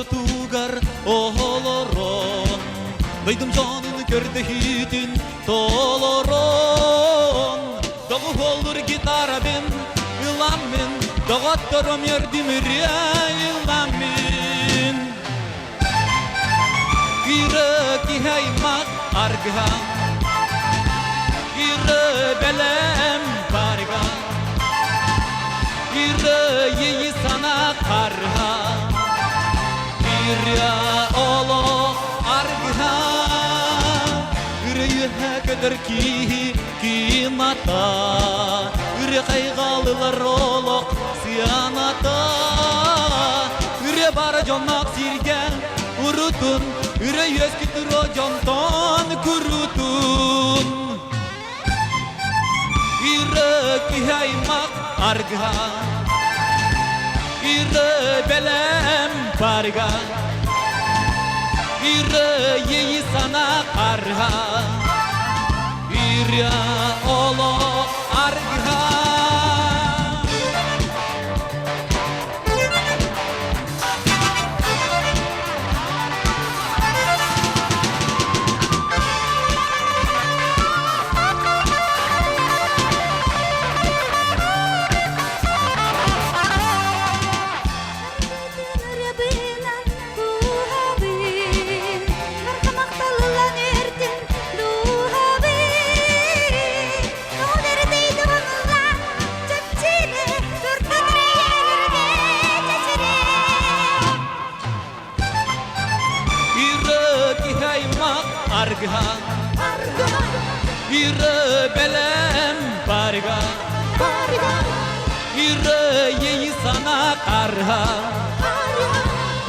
tugar oğloron Daydım canını gördü hitin toloron Dağı olur gitara ben yılamin Dağıttırım yerdimire yılamin Gire kihaymak argha Gire belem barga Gire yeyi sana karha Gire olo argha Gire yuha kadar ki mata Gire kaygalılar olok siyanata Gire bara jonak sirgen urutun Gire yüz kitur o jonton kurutun Gire kihaymak argha Gire belem barga Gire yeyi sana karha Gire olo argha Argha Gire belem barga Gire yeyi sana karha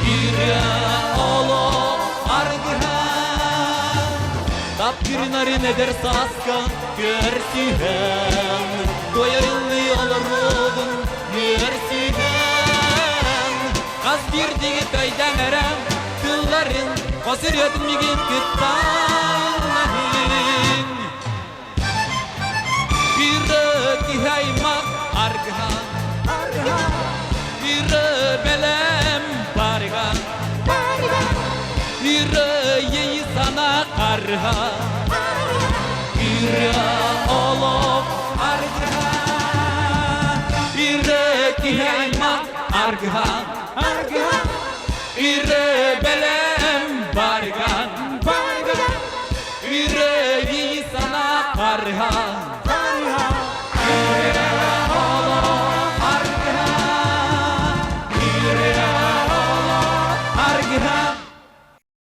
Gire olo argha Tap girinari neder saska görsihem Doyarıllı olurudun görsihem Kaz girdiği kaydan erem Kılların Kasir migin kitalahin Gire kihaymak argha Gire belem barga Gire yeyi sana karha Gire olo argha Gire kihaymak argha Gire belem bargan Gire yeyi sana karha